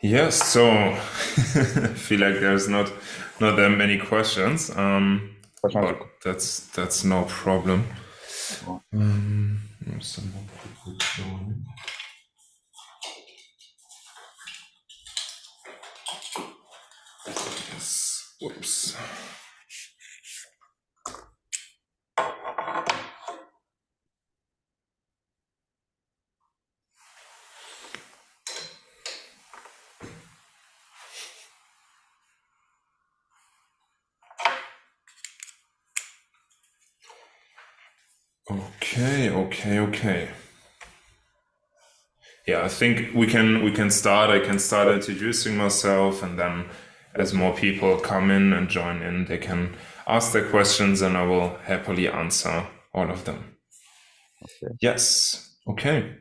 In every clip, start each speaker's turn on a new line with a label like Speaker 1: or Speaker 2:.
Speaker 1: Yes, so I feel like there's not that many questions, but
Speaker 2: Wahrscheinlich.
Speaker 1: that's no problem.
Speaker 2: So.
Speaker 1: Someone quickly join. Yes. Whoops. Okay. Yeah, I think we can start. I can start introducing myself, and then as more people come in and join in, they can ask their questions, and I will happily answer all of them.
Speaker 2: Okay.
Speaker 1: Yes. Okay.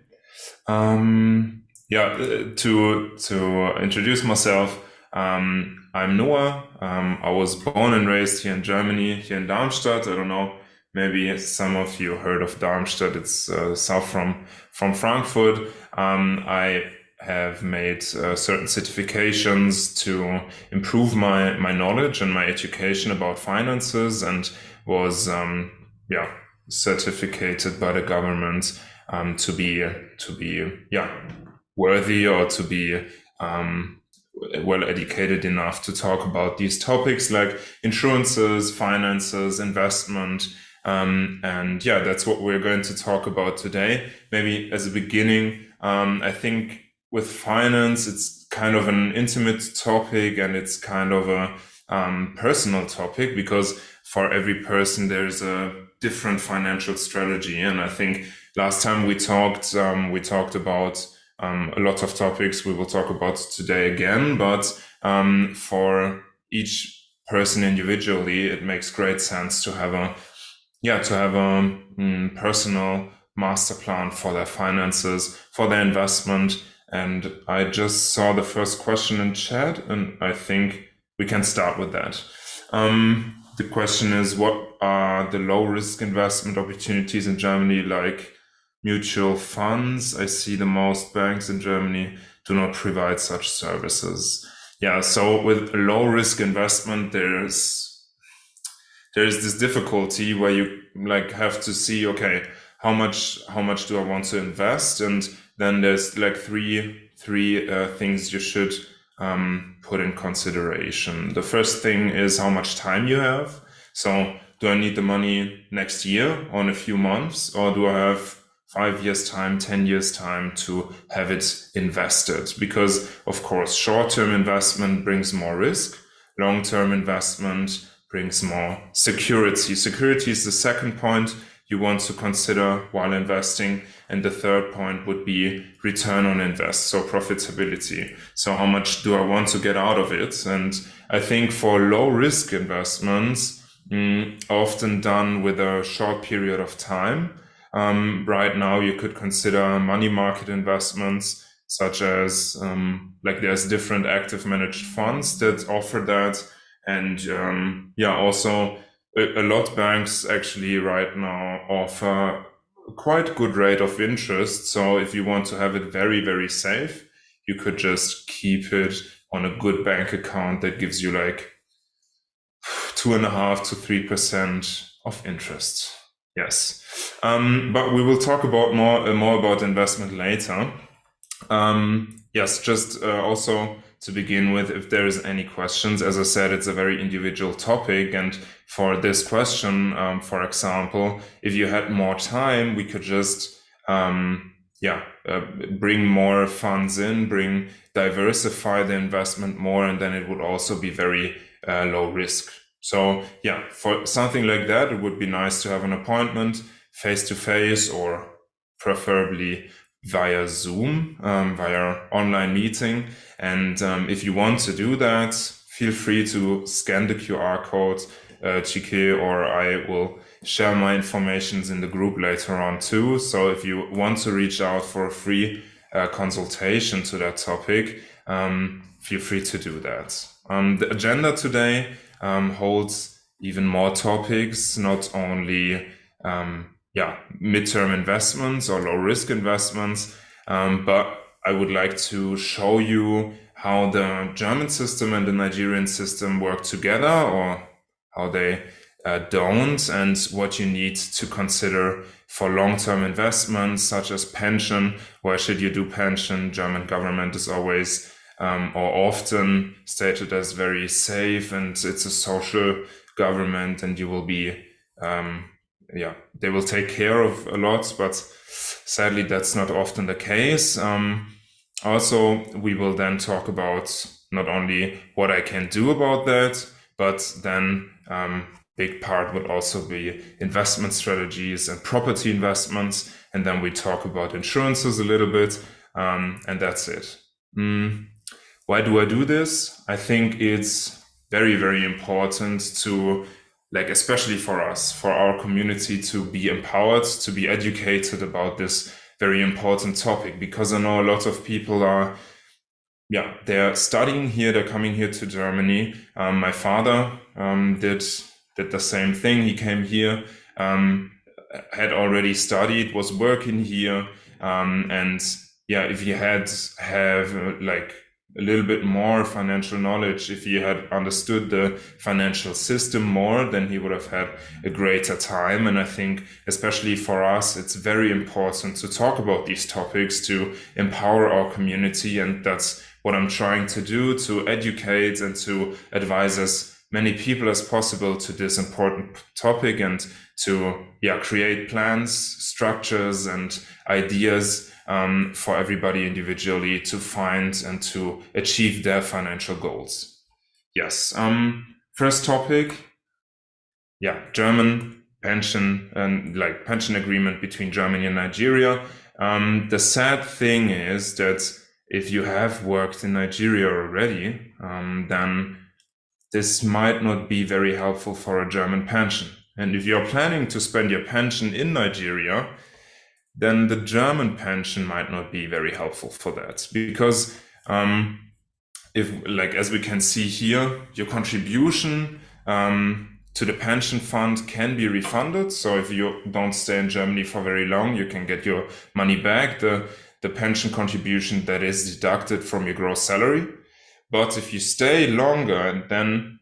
Speaker 1: Yeah, to introduce myself, I'm Noah. I was born and raised here in Germany, here in Darmstadt. I don't know, maybe some of you heard of Darmstadt. It's south from Frankfurt. I have made certain certifications to improve my knowledge and my education about finances, and was yeah certificated by the government to be worthy, or to be well educated enough to talk about these topics like insurances, finances, investment. And yeah, that's what we're going to talk about today. Maybe as a beginning, I think with finance, it's kind of an intimate topic, and it's kind of a personal topic, because for every person there's a different financial strategy. And I think last time we talked about a lot of topics we will talk about today again, but for each person individually, it makes great sense to have a personal master plan for their finances, for their investment. And I just saw the first question in chat, and I think we can start with that. The question is, what are the low risk investment opportunities in Germany, like mutual funds? I see the most banks in Germany do not provide such services. Yeah, so with low risk investment, there's this difficulty where you like have to see, okay, how much do I want to invest? And then there's like three things you should put in consideration. The first thing is how much time you have. So do I need the money next year or in a few months, or do I have 5 years time, 10 years time to have it invested? Because of course, short-term investment brings more risk. Long-term investment brings more security. Security is the second point you want to consider while investing. And the third point would be return on invest, so profitability. So how much do I want to get out of it? And I think for low risk investments, often done with a short period of time, right now you could consider money market investments, such as like there's different active managed funds that offer that. And also a lot banks actually right now offer a quite good rate of interest. So if you want to have it very, very safe, you could just keep it on a good bank account that gives you like 2.5 to 3% of interest. Yes. But we will talk about more about investment later. Yes, just also to begin with, if there is any questions, as I said, it's a very individual topic. And for this question, for example, if you had more time, we could just, bring more funds in, diversify the investment more, and then it would also be very low risk. So yeah, for something like that, it would be nice to have an appointment face to face, or preferably via Zoom, via online meeting. And if you want to do that, feel free to scan the QR code, Chike, or I will share my informations in the group later on too. So if you want to reach out for a free consultation to that topic, feel free to do that. The agenda today holds even more topics, not only midterm investments or low risk investments, but I would like to show you how the German system and the Nigerian system work together, or how they don't, and what you need to consider for long-term investments such as pension. Why should you do pension? German government is always or often stated as very safe, and it's a social government, and you will be they will take care of a lot, but sadly that's not often the case. Also, we will then talk about not only what I can do about that, but then big part would also be investment strategies and property investments. And then we talk about insurances a little bit, and that's it. Why do I do this? I think it's very, very important to, like, especially for us, for our community, to be empowered, to be educated about this very important topic, because I know a lot of people are, they're studying here, they're coming here to Germany. My father did the same thing. He came here, had already studied, was working here, and if he have like a little bit more financial knowledge, if he had understood the financial system more, then he would have had a greater time. And I think, especially for us, it's very important to talk about these topics, to empower our community. And that's what I'm trying to do, to educate and to advise as many people as possible to this important topic, and to create plans, structures, and ideas for everybody individually to find and to achieve their financial goals. Yes. First topic. German pension and pension agreement between Germany and Nigeria. The sad thing is that if you have worked in Nigeria already, then this might not be very helpful for a German pension. And if you're planning to spend your pension in Nigeria, then the German pension might not be very helpful for that, because if, as we can see here, your contribution to the pension fund can be refunded. So if you don't stay in Germany for very long, you can get your money back, the pension contribution that is deducted from your gross salary. But if you stay longer and then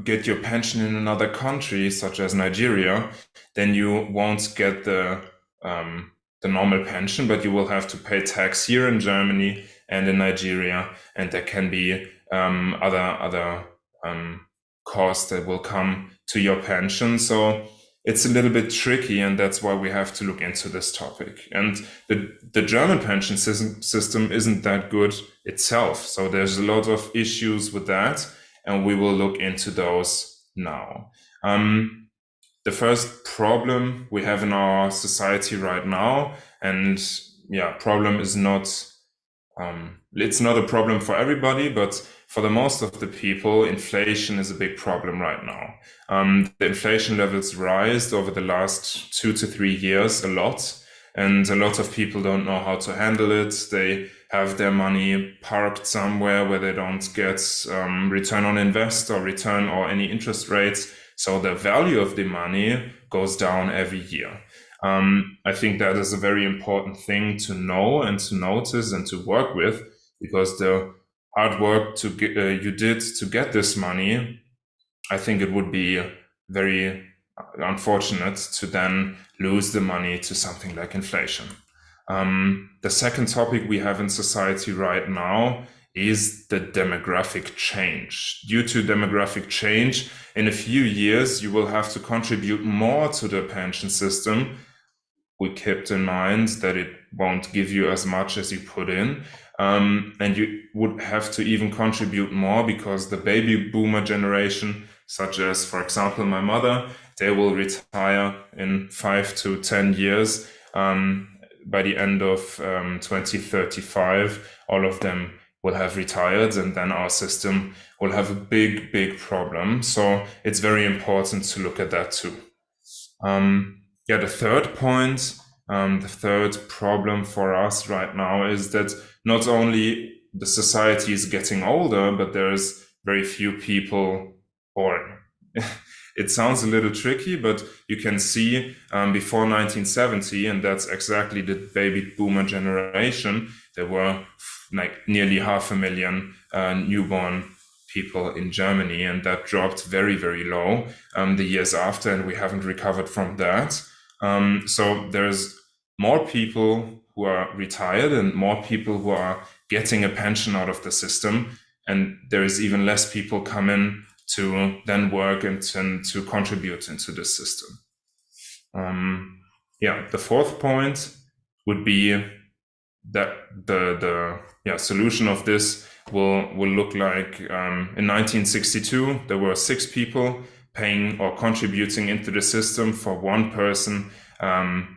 Speaker 1: get your pension in another country, such as Nigeria, then you won't get the normal pension, but you will have to pay tax here in Germany and in Nigeria, and there can be other costs that will come to your pension. So it's a little bit tricky, and that's why we have to look into this topic. And the German pension system isn't that good itself, so there's a lot of issues with that, and we will look into those now. The first problem we have in our society right now, and problem is not, it's not a problem for everybody, but for the most of the people, inflation is a big problem right now. The inflation levels rise over the last 2 to 3 years a lot, and a lot of people don't know how to handle it. They have their money parked somewhere where they don't get return on invest or return or any interest rates. So the value of the money goes down every year. I think that is a very important thing to know and to notice and to work with, because the hard work you did to get this money, I think it would be very unfortunate to then lose the money to something like inflation. The second topic we have in society right now is the demographic change. Due to demographic change, in a few years, you will have to contribute more to the pension system. We kept in mind that it won't give you as much as you put in. And you would have to even contribute more, because the baby boomer generation, such as, for example, my mother, they will retire in 5 to 10 years. By the end of 2035, all of them will have retired, and then our system will have a big problem. So it's very important to look at that too. The third point, the third problem for us right now is that not only the society is getting older, but there's very few people born. It sounds a little tricky, but you can see before 1970, and that's exactly the baby boomer generation, there were like nearly 500,000 newborn people in Germany, and that dropped very, very low the years after, and we haven't recovered from that. So there's more people who are retired and more people who are getting a pension out of the system, and there is even less people come in to then work and to contribute into the system. The fourth point would be that the solution of this will look like in 1962 there were 6 people paying or contributing into the system for 1 person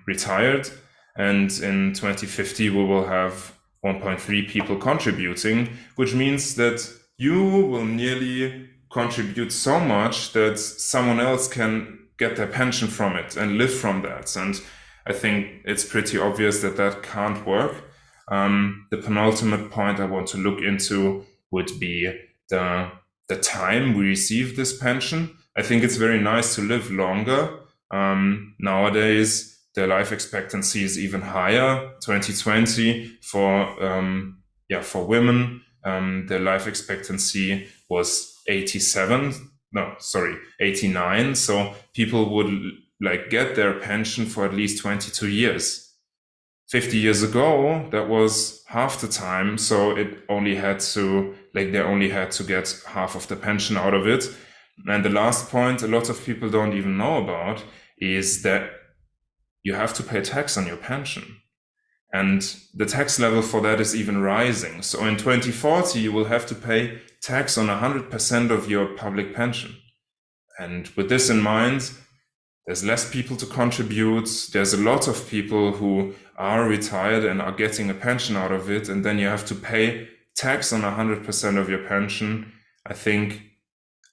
Speaker 1: retired, and in 2050 we will have 1.3 people contributing, which means that you will nearly contribute so much that someone else can get their pension from it and live from that. And I think it's pretty obvious that that can't work. The penultimate point I want to look into would be the time we receive this pension. I think it's very nice to live longer. Nowadays, the life expectancy is even higher. 2020 for women, the life expectancy was 89. So people would like get their pension for at least 22 years. 50 years ago, that was half the time. So they only had to get half of the pension out of it. And the last point a lot of people don't even know about is that you have to pay tax on your pension. And the tax level for that is even rising. So in 2040, you will have to pay tax on 100% of your public pension. And with this in mind, there's less people to contribute. There's a lot of people who are retired and are getting a pension out of it. And then you have to pay tax on 100% of your pension. I think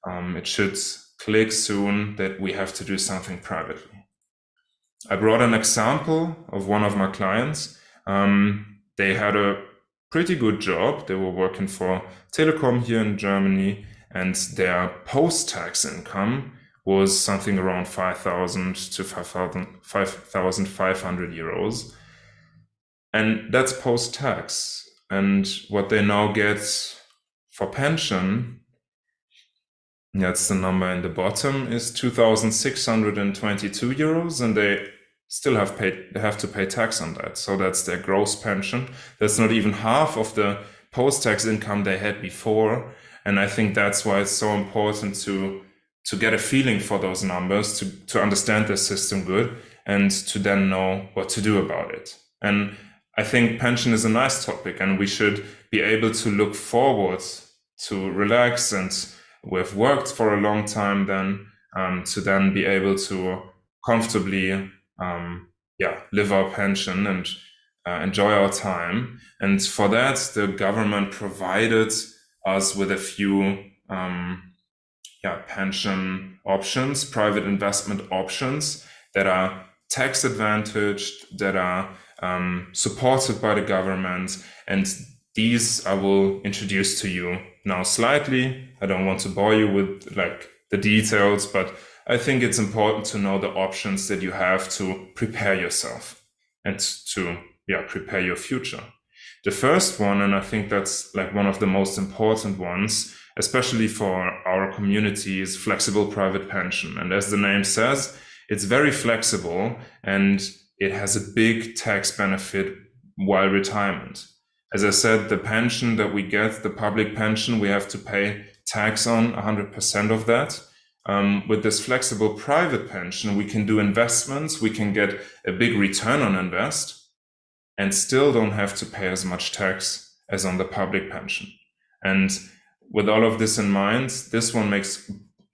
Speaker 1: it should click soon that we have to do something privately. I brought an example of one of my clients. They had a pretty good job. They were working for Telekom here in Germany, and their post-tax income was something around 5,000 to 5,500 euros. And that's post-tax. And what they now get for pension, that's the number in the bottom, is 2,622 euros, and they still have to pay tax on that. So that's their gross pension. That's not even half of the post-tax income they had before. And I think that's why it's so important to get a feeling for those numbers, to understand the system good, and to then know what to do about it. And I think pension is a nice topic, and we should be able to look forward to relax, and we've worked for a long time then to then be able to comfortably live our pension and enjoy our time. And for that, the government provided us with a few pension options, private investment options that are tax advantaged, that are supported by the government. And these I will introduce to you now slightly. I don't want to bore you with like the details, but I think it's important to know the options that you have to prepare yourself and to prepare your future. The first one, and I think that's like one of the most important ones, especially for our community, is flexible private pension. And as the name says, it's very flexible and it has a big tax benefit while retirement. As I said, the pension that we get, the public pension, we have to pay tax on 100% of that. With this flexible private pension, we can do investments, we can get a big return on invest, and still don't have to pay as much tax as on the public pension. And with all of this in mind, this one makes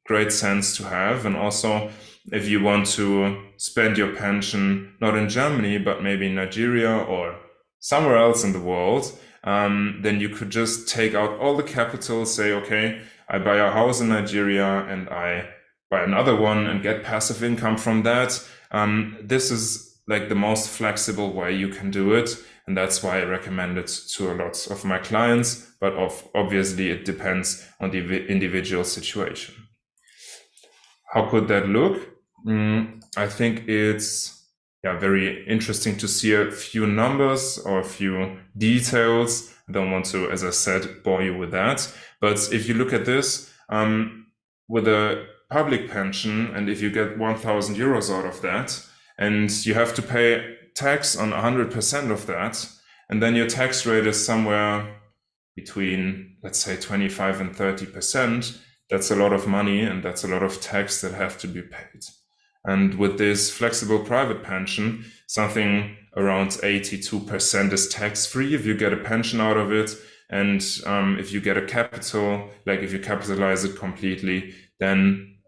Speaker 1: great sense to have. And also, if you want to spend your pension not in Germany, but maybe in Nigeria or somewhere else in the world, then you could just take out all the capital, say, okay, I buy a house in Nigeria and I buy another one and get passive income from that. This is like the most flexible way you can do it. And that's why I recommend it to a lot of my clients, but obviously it depends on the individual situation. How could that look? I think it's very interesting to see a few numbers or a few details. I don't want to, as I said, bore you with that. But if you look at this, with a public pension, and if you get 1,000 euros out of that, and you have to pay tax on 100% of that, and then your tax rate is somewhere between, let's say, 25 and 30%, that's a lot of money, and that's a lot of tax that have to be paid. And with this flexible private pension, something around 82% is tax-free if you get a pension out of it. And if you get a capital, like if you capitalize it completely, then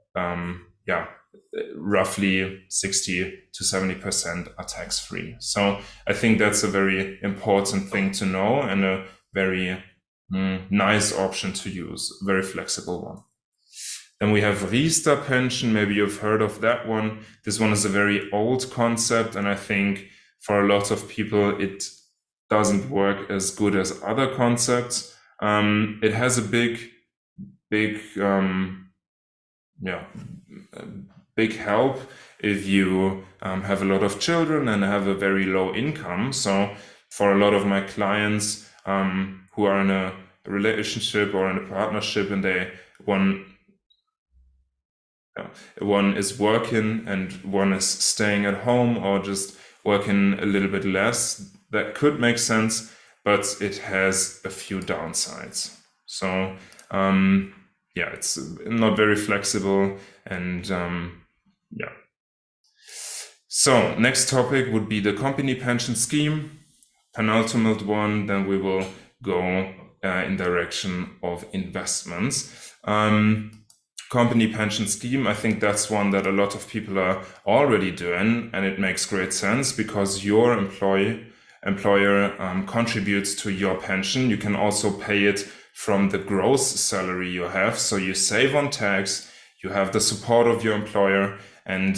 Speaker 1: roughly 60 to 70% are tax-free. So I think that's a very important thing to know, and a very nice option to use, a very flexible one. Then we have Riester pension. Maybe you've heard of that one. This one is a very old concept, and I think for a lot of people it doesn't work as good as other concepts. It has a big help if you have a lot of children and have a very low income. So for a lot of my clients who are in a relationship or in a partnership, and one is working and one is staying at home or just working a little bit less, that could make sense, but it has a few downsides. So it's not very flexible, and So next topic would be the company pension scheme, penultimate one. Then we will go in direction of investments. Company pension scheme, I think that's one that a lot of people are already doing, and it makes great sense because your employer contributes to your pension. You can also pay it from the gross salary you have, so you save on tax, you have the support of your employer, and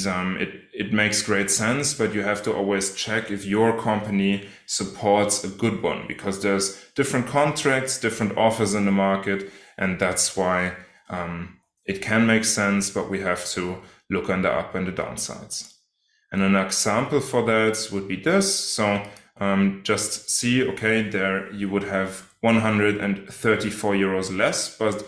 Speaker 1: it makes great sense, but you have to always check if your company supports a good one, because there's different contracts, different offers in the market, and that's why it can make sense, but we have to look on the up and the downsides. And an example for that would be this. So just see, okay, there you would have 134 euros less, but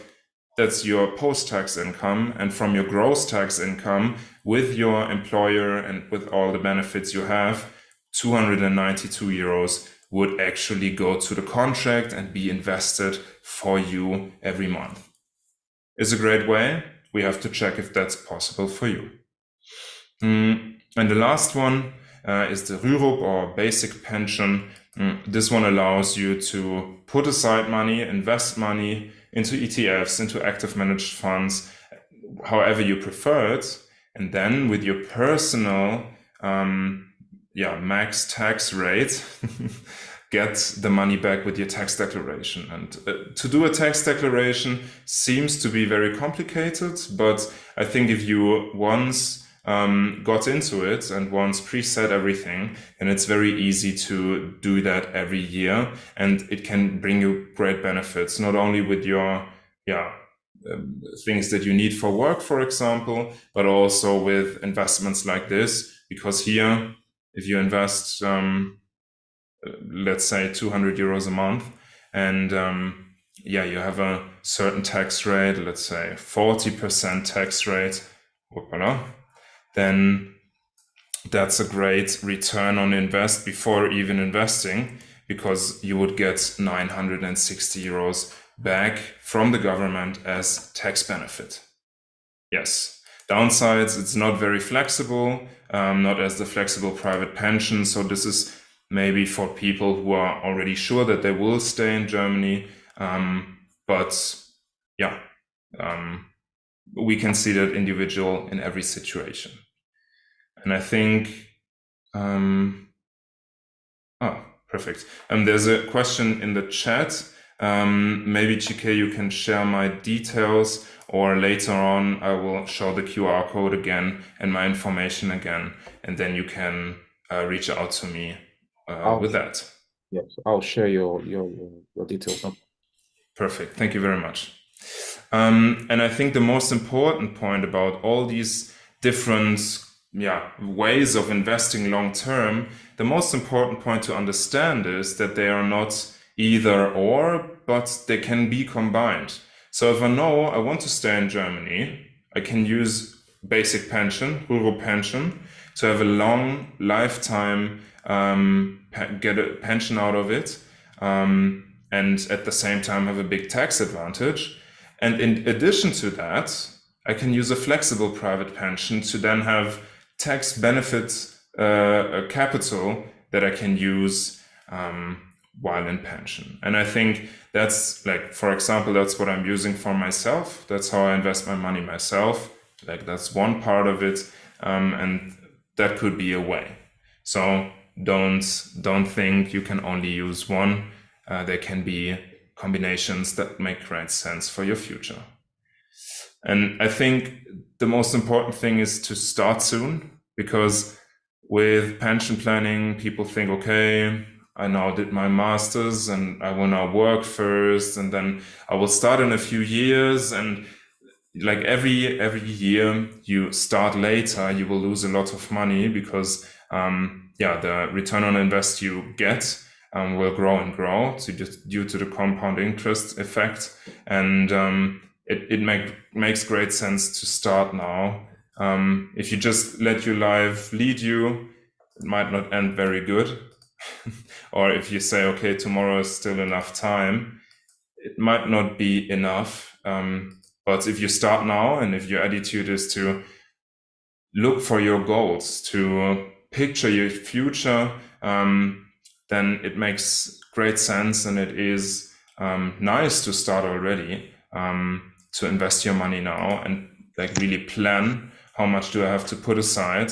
Speaker 1: that's your post-tax income. And from your gross tax income with your employer and with all the benefits you have, 292 euros would actually go to the contract and be invested for you every month. It's a great way. We have to check if that's possible for you. And the last one is the Rürup, or basic pension. This one allows you to put aside money, invest money into ETFs, into active managed funds, however you prefer it. And then with your personal max tax rate, get the money back with your tax declaration. And to do a tax declaration seems to be very complicated, but I think if you once got into it and once preset everything, and it's very easy to do that every year, and it can bring you great benefits, not only with your things that you need for work, for example, but also with investments like this, because here, if you invest let's say 200 euros a month, and you have a certain tax rate, let's say 40% tax rate, then that's a great return on invest before even investing, because you would get 960 euros back from the government as tax benefit. Yes, downsides, it's not very flexible, not as the flexible private pension. So this is maybe for people who are already sure that they will stay in Germany. We can see that individual in every situation. And I think, perfect. There's a question in the chat. Maybe Chike, you can share my details, or later on I will show the QR code again and my information again, and then you can reach out to me with that.
Speaker 3: Yes, I'll share your details.
Speaker 1: Perfect. Thank you very much. And I think the most important point about all these different ways of investing long term, the most important point to understand is that they are not either or, but they can be combined. So if I know I want to stay in Germany, I can use basic pension, rural pension, to have a long lifetime, get a pension out of it, and at the same time have a big tax advantage. And in addition to that, I can use a flexible private pension to then have tax benefits, capital that I can use while in pension. And I think that's like, for example, that's what I'm using for myself. That's how I invest my money myself. Like that's one part of it, and that could be a way. So don't think you can only use one. There can be combinations that make great sense for your future. And I think the most important thing is to start soon, because with pension planning, people think, okay, I now did my master's and I will now work first, and then I will start in a few years. And like every year you start later, you will lose a lot of money, because the return on invest you get will grow and grow due to the compound interest effect. And it makes great sense to start now. If you just let your life lead you, it might not end very good. Or if you say, okay, tomorrow is still enough time, it might not be enough. But if you start now, and if your attitude is to look for your goals, to picture your future, then it makes great sense, and it is nice to start already, to invest your money now and like really plan how much do I have to put aside,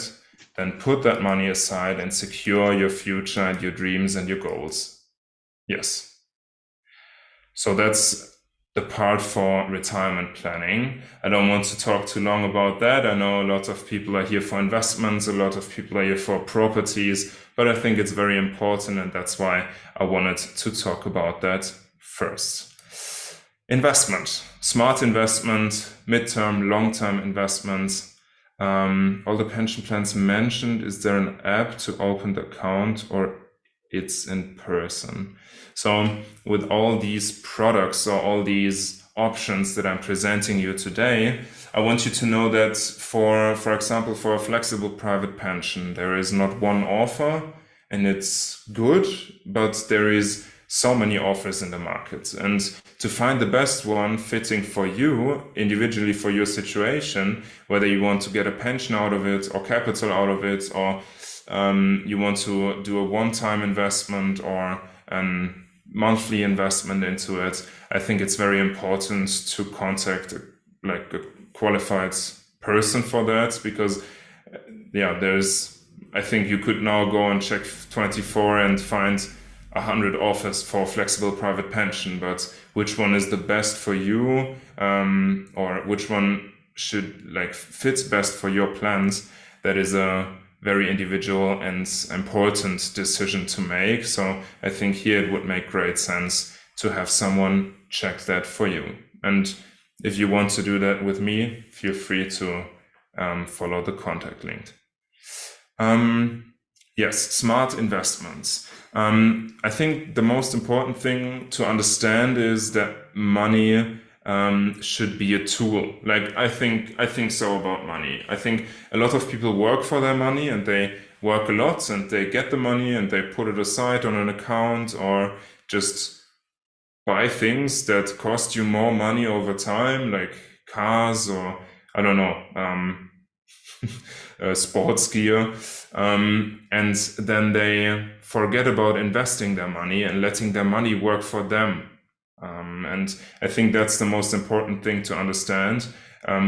Speaker 1: then put that money aside and secure your future and your dreams and your goals. Yes. So that's the part for retirement planning. I don't want to talk too long about that. I know a lot of people are here for investments, a lot of people are here for properties, but I think it's very important, and that's why I wanted to talk about that first. Investment, smart investment, midterm, long-term investments. All the pension plans mentioned, is there an app to open the account, or it's in person? So with all these products or all these options that I'm presenting you today, I want you to know that for example, for a flexible private pension, there is not one offer, and it's good, but there is so many offers in the market. And to find the best one fitting for you, individually for your situation, whether you want to get a pension out of it or capital out of it, or you want to do a one-time investment or a monthly investment into it, I think it's very important to contact a qualified person for that, because I think you could now go and check 24 and find 100 offers for flexible private pension, but which one is the best for you, or which one should fits best for your plans, that is a very individual and important decision to make. So I think here it would make great sense to have someone check that for you. And if you want to do that with me, feel free to follow the contact link. Yes, smart investments. I think the most important thing to understand is that money should be a tool. I think so about money. I think a lot of people work for their money, and they work a lot, and they get the money and they put it aside on an account, or just buy things that cost you more money over time, like cars, or I don't know, sports gear, and then they forget about investing their money and letting their money work for them. And I think that's the most important thing to understand.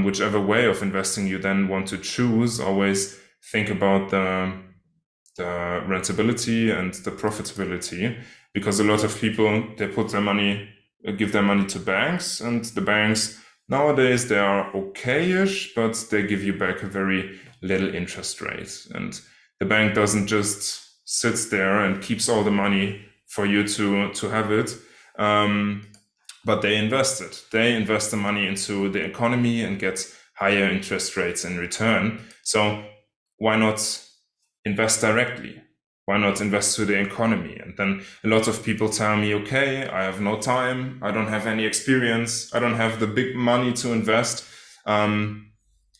Speaker 1: Whichever way of investing you then want to choose, always think about the rentability and the profitability, because a lot of people, they put their money, give their money to banks, and the banks nowadays, they are okay-ish, but they give you back a very little interest rate. And the bank doesn't just sit there and keeps all the money for you to have it, but they invest it. They invest the money into the economy and get higher interest rates in return. So why not invest directly? Why not invest to the economy? And then a lot of people tell me, okay, I have no time, I don't have any experience, I don't have the big money to invest. And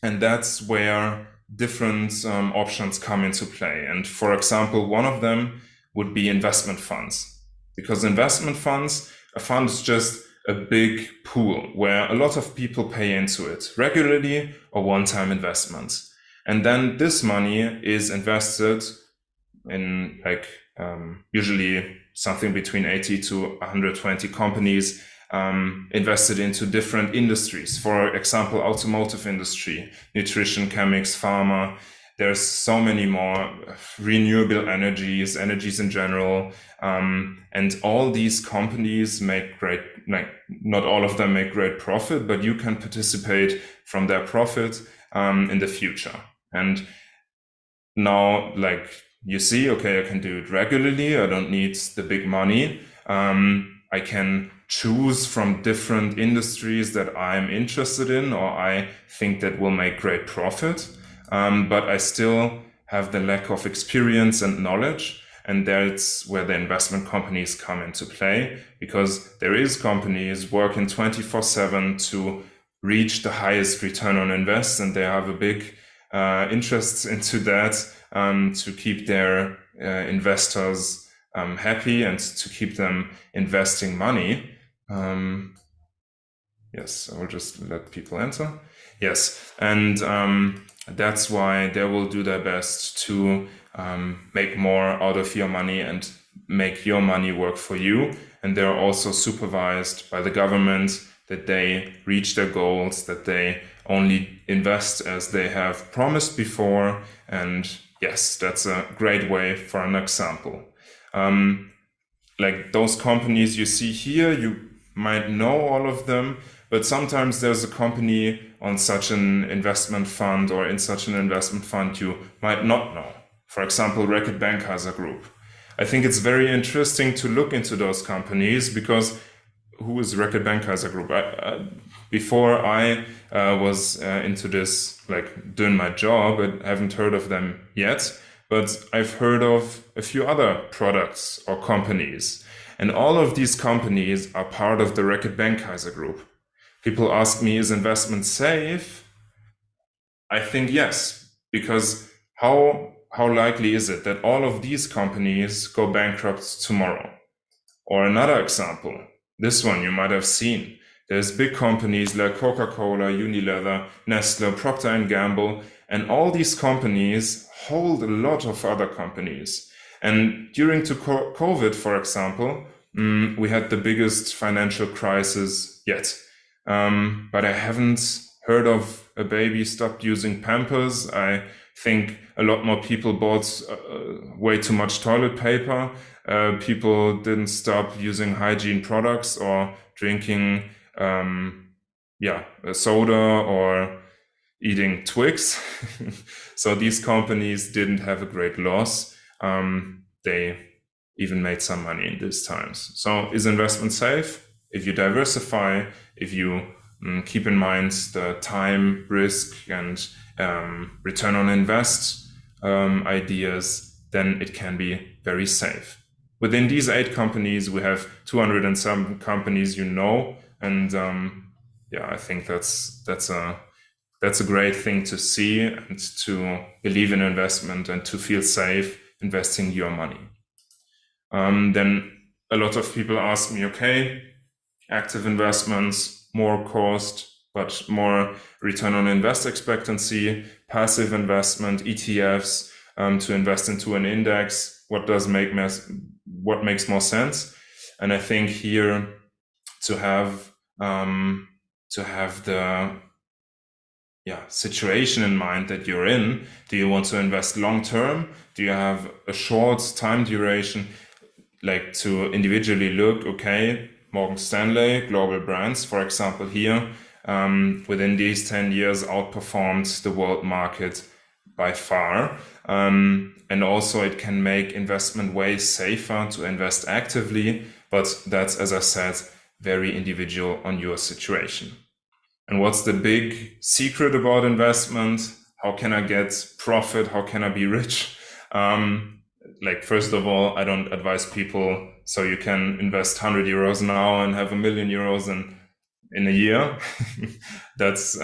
Speaker 1: that's where different options come into play. And for example, one of them would be investment funds. Because investment funds, a fund is just a big pool where a lot of people pay into it regularly or one-time investments. And then this money is invested in usually something between 80 to 120 companies invested into different industries. For example, automotive industry, nutrition, chemics, pharma. There's so many more, renewable energies in general. And all these companies make great, not all of them make great profit, but you can participate from their profit in the future. And now, you see, okay, I can do it regularly. I don't need the big money. I can choose from different industries that I'm interested in or I think that will make great profit. But I still have the lack of experience and knowledge. And that's where the investment companies come into play, because there is companies working 24/7 to reach the highest return on invest, and they have a big interest into that to keep their investors happy and to keep them investing money. Yes, I will just let people enter. Yes, and that's why they will do their best to make more out of your money and make your money work for you. And they're also supervised by the government that they reach their goals, that they only invest as they have promised before. And yes, that's a great way for an example. Like those companies you see here, you might know all of them, but sometimes there's a company on such an investment fund or in such an investment fund you might not know. For example, Reckitt Benckiser Group. I think it's very interesting to look into those companies because who is Reckitt Benckiser Group? Before I was into this, doing my job, I haven't heard of them yet, but I've heard of a few other products or companies. And all of these companies are part of the Reckitt Benckiser Group. People ask me, is investment safe? I think yes, because how likely is it that all of these companies go bankrupt tomorrow? Or another example, this one you might have seen. There's big companies like Coca-Cola, Unilever, Nestle, Procter & Gamble, and all these companies hold a lot of other companies. And during COVID, for example, we had the biggest financial crisis yet. But I haven't heard of a baby stopped using Pampers. I think a lot more people bought way too much toilet paper. People didn't stop using hygiene products or drinking a soda or eating Twix. So these companies didn't have a great loss. They even made some money in these times. So is investment safe? If you diversify, if you keep in mind the time, risk, and return on invest ideas, then it can be very safe. Within these 8 companies, we have 200 and some companies, and I think that's a great thing to see and to believe in investment and to feel safe investing your money. Then a lot of people ask me, okay, active investments, more cost, but more return on invest expectancy, passive investment, ETFs, to invest into an index. What makes more sense? And I think here to have the situation in mind that you're in. Do you want to invest long term? Do you have a short time duration? Like to individually look, okay, Morgan Stanley, global brands, for example, here, within these 10 years outperformed the world market by far. And also it can make investment way safer to invest actively, but that's, as I said, very individual on your situation. And what's the big secret about investment? how can I get profit? How can I be rich? Like, first of all, I don't advise people, so you can invest 100 euros now and have 1 million euros in a year. That's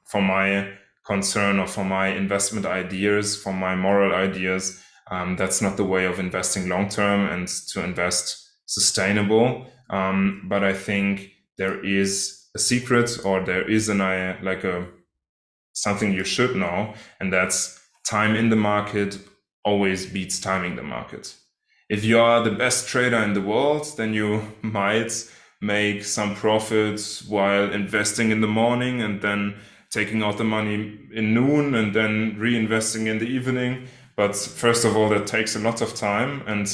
Speaker 1: for my concern or for my investment ideas, for my moral ideas. That's not the way of investing long term and to invest sustainable. But I think there is a secret, or there is something you should know, and that's time in the market always beats timing the market. If you are the best trader in the world, then you might make some profits while investing in the morning and then taking out the money in noon and then reinvesting in the evening. But first of all, that takes a lot of time, and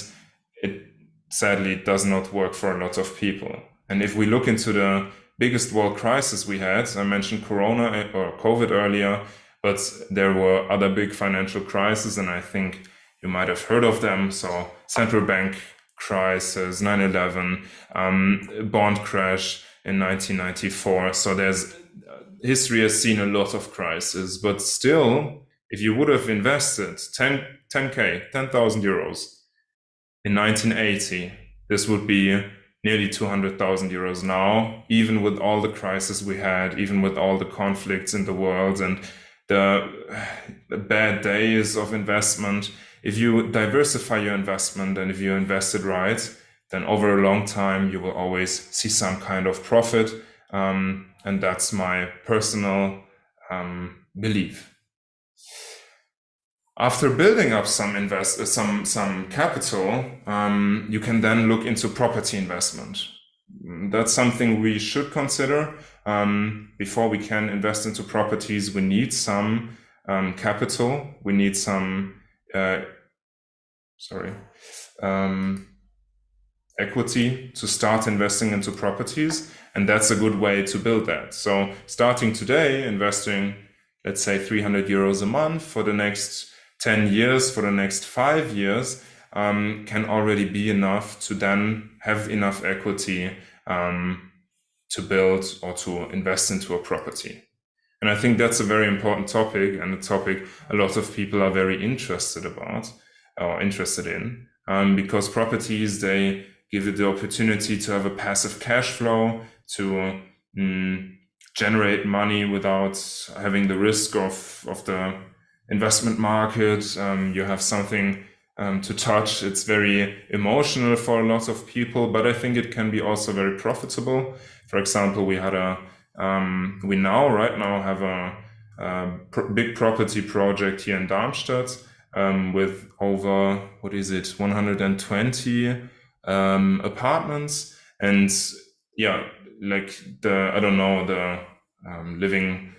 Speaker 1: it sadly does not work for a lot of people. And if we look into the biggest world crisis we had, I mentioned Corona or COVID earlier, but there were other big financial crises, and I think you might have heard of them. So central bank crisis, 9/11, bond crash in 1994. So history has seen a lot of crises, but still, if you would have invested 10,000 euros in 1980, this would be nearly 200,000 euros now, even with all the crises we had, even with all the conflicts in the world and the bad days of investment. If you diversify your investment and if you invest it right, then over a long time, you will always see some kind of profit. And that's my personal belief. After building up some capital, you can then look into property investment. That's something we should consider. Before we can invest into properties, we need some capital. We need some equity to start investing into properties, and that's a good way to build that. So starting today, investing, let's say 300 euros a month for the next 10 years, for the next 5 years, can already be enough to then have enough equity to build or to invest into a property. And I think that's a very important topic, and a topic a lot of people are very interested in, because properties, they give you the opportunity to have a passive cash flow, to generate money without having the risk of the investment market. You have something to touch. It's very emotional for a lot of people, but I think it can be also very profitable. For example, we right now have a big property project here in Darmstadt with over 120 apartments, and living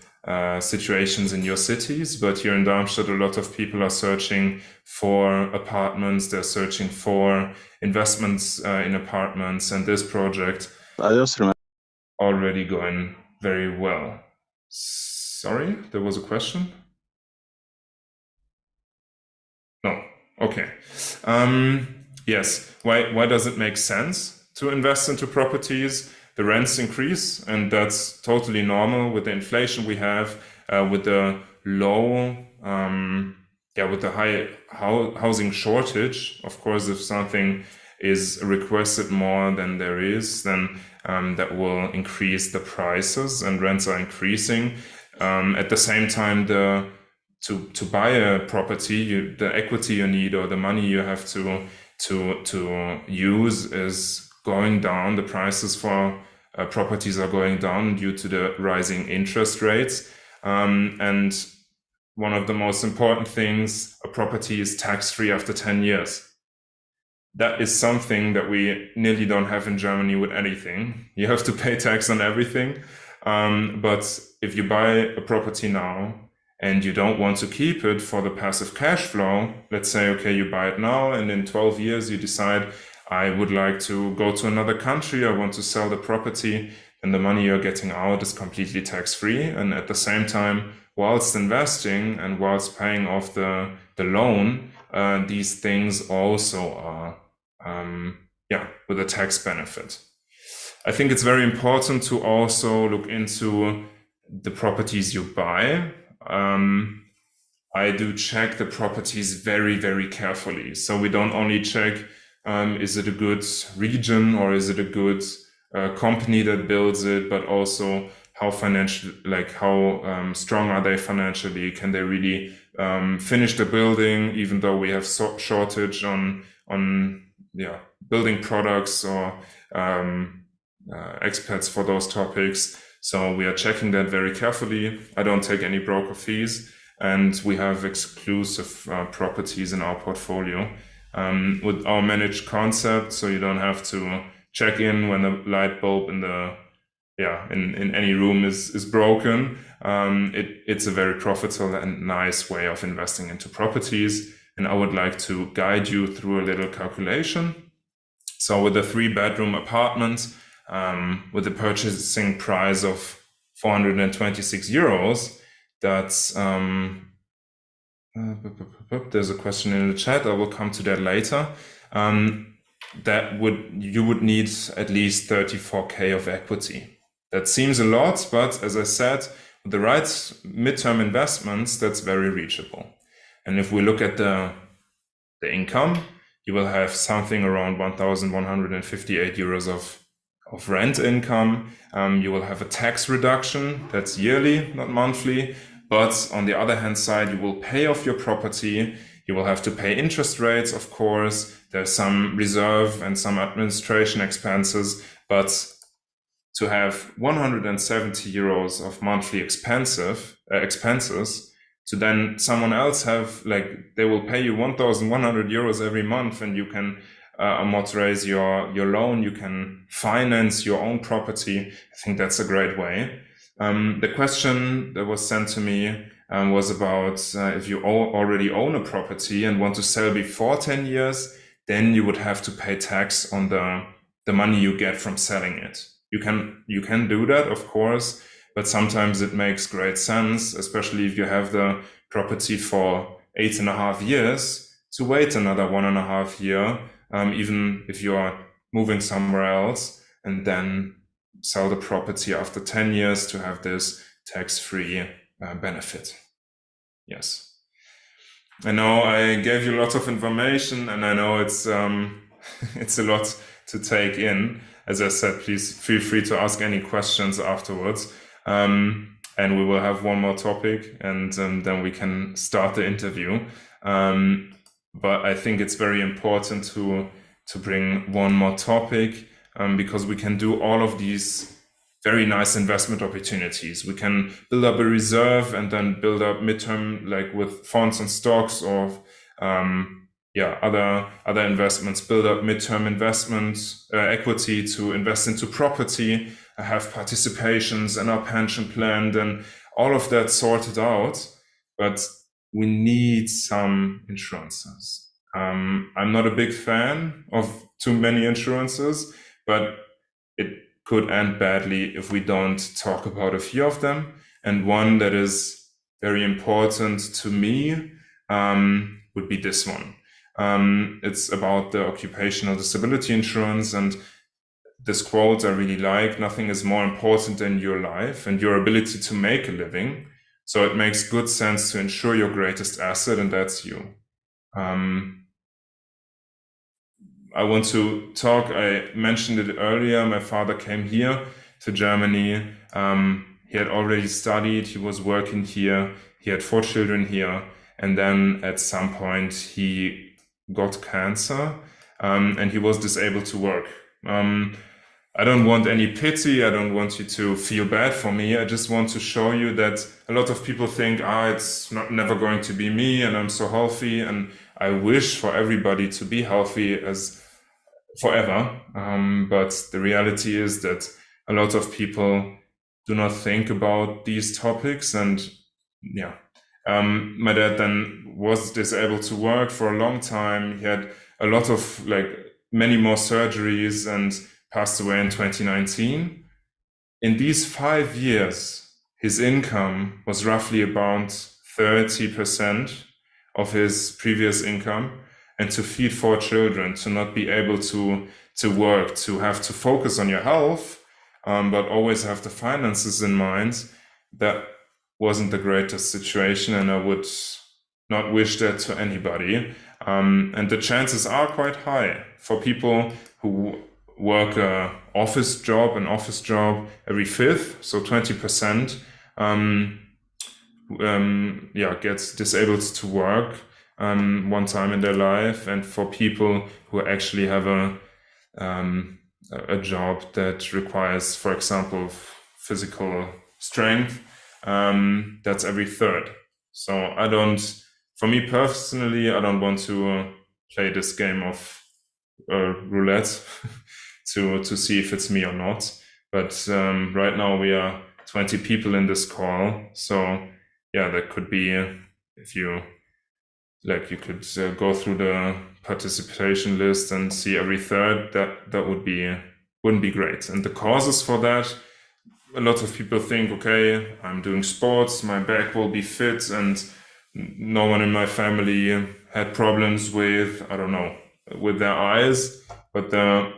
Speaker 1: situations in your cities, but here in Darmstadt, a lot of people are searching for apartments. They're searching for investments in apartments, and this project already going very well. Sorry, there was a question? No. Okay. Yes. Why does it make sense to invest into properties? The rents increase, and that's totally normal with the inflation we have, with the high housing shortage. Of course, if something is requested more than there is, then that will increase the prices, and rents are increasing. At the same time, to buy a property, the equity you need or the money you have to use is going down. The prices for properties are going down due to the rising interest rates. And one of the most important things, a property is tax-free after 10 years. That is something that we nearly don't have in Germany with anything. You have to pay tax on everything. But if you buy a property now and you don't want to keep it for the passive cash flow, let's say, okay, you buy it now and in 12 years you decide, I would like to go to another country, I want to sell the property, and the money you're getting out is completely tax-free. And at the same time, whilst investing and whilst paying off the loan, these things also are with a tax benefit. I think it's very important to also look into the properties you buy. I do check the properties very, very carefully. So we don't only check, is it a good region or is it a good company that builds it, but also how financial, like how strong are they financially? Can they really finish the building, even though we have shortage on building products or experts for those topics. So we are checking that very carefully. I don't take any broker fees, and we have exclusive properties in our portfolio with our managed concept. So you don't have to check in when the light bulb in the in any room is broken. It's a very profitable and nice way of investing into properties. And I would like to guide you through a little calculation. So with a 3-bedroom apartment, with a purchasing price of 426 euros, that's there's a question in the chat. I will come to that later. You would need at least 34k of equity. That seems a lot, but as I said, with the right midterm investments, that's very reachable. And if we look at the income, you will have something around 1,158 euros of rent income. You will have a tax reduction that's yearly, not monthly. But on the other hand side, you will pay off your property. You will have to pay interest rates, of course. There's some reserve and some administration expenses. But to have 170 euros of monthly expenses, to then someone else have, like, they will pay you 1,100 euros every month, and you can amortize your loan, you can finance your own property. I think that's a great way. The question that was sent to me was about if you already own a property and want to sell before 10 years, then you would have to pay tax on the money you get from selling it. You can do that, of course, but sometimes it makes great sense, especially if you have the property for 8.5 years, to wait another 1.5 years, even if you are moving somewhere else, and then sell the property after 10 years to have this tax-free benefit. Yes. I know I gave you lots of information, and I know it's it's a lot to take in. As I said, please feel free to ask any questions afterwards. And we will have one more topic, and then we can start the interview. But I think it's very important to bring one more topic, because we can do all of these very nice investment opportunities. We can build up a reserve and then build up midterm, like with funds and stocks, or other investments, build up midterm investments, equity to invest into property, have participations in our pension plan, and all of that sorted out. But we need some insurances. I'm not a big fan of too many insurances, but it could end badly if we don't talk about a few of them. And one that is very important to me would be this one. It's about the occupational disability insurance, and this quote I really like: nothing is more important than your life and your ability to make a living. So it makes good sense to insure your greatest asset, and that's you. I want to talk, I mentioned it earlier, my father came here to Germany. He had already studied, he was working here, he had 4 children here, and then at some point he got cancer, and he was disabled to work. I don't want any pity, I don't want you to feel bad for me, I just want to show you that a lot of people think, it's never going to be me, and I'm so healthy, and I wish for everybody to be healthy as forever, but the reality is that a lot of people do not think about these topics. And my dad then was disabled to work for a long time. He had a lot of, many more surgeries, and passed away in 2019. In these 5 years, his income was roughly about 30% of his previous income. And to feed 4 children, to not be able to work, to have to focus on your health, but always have the finances in mind, that wasn't the greatest situation. And I would not wish that to anybody. And the chances are quite high for people who work an office job every fifth, so 20%, gets disabled to work one time in their life. And for people who actually have a job that requires, for example, physical strength, that's every third. So for me personally, I don't want to play this game of roulette to see if it's me or not. But right now we are 20 people in this call. So yeah, that could be, if you could go through the participation list and see every third, that wouldn't be great. And the causes for that, a lot of people think, okay, I'm doing sports, my back will be fit, and no one in my family had problems with, I don't know, with their eyes. But the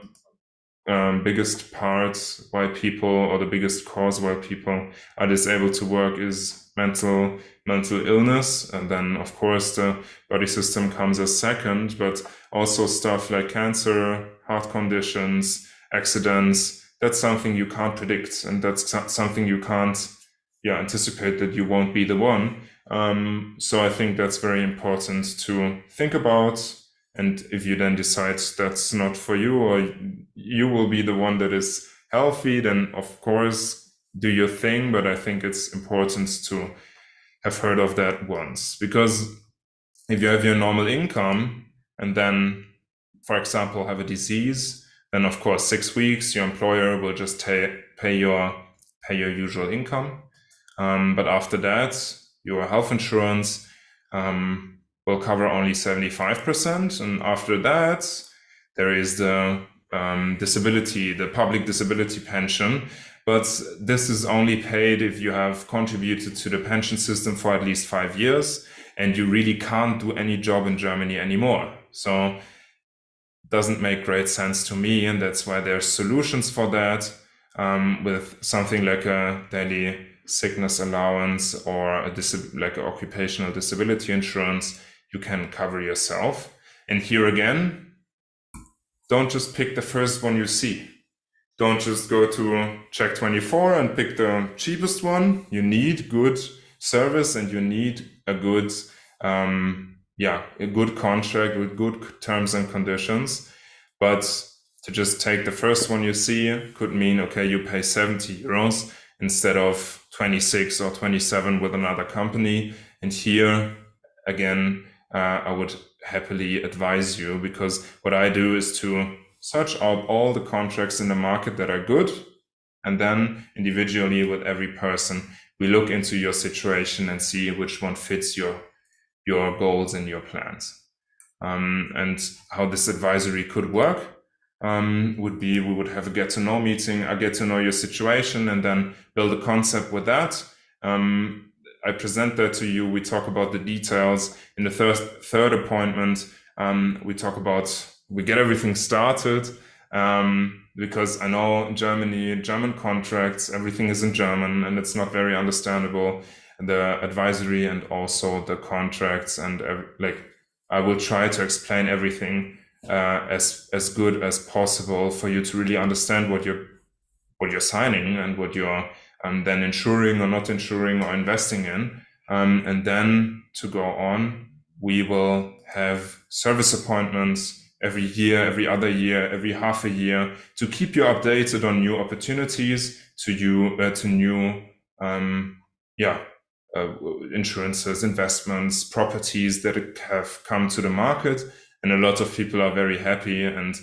Speaker 1: biggest part why people, or the biggest cause why people are disabled to work is mental illness. And then of course the body system comes as second, but also stuff like cancer, heart conditions, accidents. That's something you can't predict, and that's something you can't anticipate that you won't be the one. So I think that's very important to think about. And if you then decide that's not for you, or you will be the one that is healthy, then of course do your thing. But I think it's important to have heard of that once, because if you have your normal income and then, for example, have a disease, then of course 6 weeks your employer will just pay your usual income. But after that, your health insurance will cover only 75%. And after that, there is the disability, the public disability pension. But this is only paid if you have contributed to the pension system for at least 5 years and you really can't do any job in Germany anymore. So it doesn't make great sense to me. And that's why there's solutions for that, with something like a daily sickness allowance or like an occupational disability insurance. You can cover yourself. And here again, don't just pick the first one you see. Don't just go to Check24 and pick the cheapest one. You need good service, and you need a good contract with good terms and conditions. But to just take the first one you see could mean, okay, you pay 70 euros instead of 26 or 27 with another company. And here again, I would happily advise you, because what I do is to search out all the contracts in the market that are good, and then individually with every person, we look into your situation and see which one fits your goals and your plans. And how this advisory could work would be, we would have a get to know meeting. I get to know your situation and then build a concept with that. I present that to you. We talk about the details. In the third appointment, we get everything started, because I know in Germany, German contracts, everything is in German and it's not very understandable, the advisory and also the contracts. And I will try to explain everything as good as possible for you to really understand what you're signing and what you're then insuring or not insuring or investing in. And then to go on, we will have service appointments every year, every other year, every half a year, to keep you updated on new opportunities, to new insurances, investments, properties that have come to the market. And a lot of people are very happy. And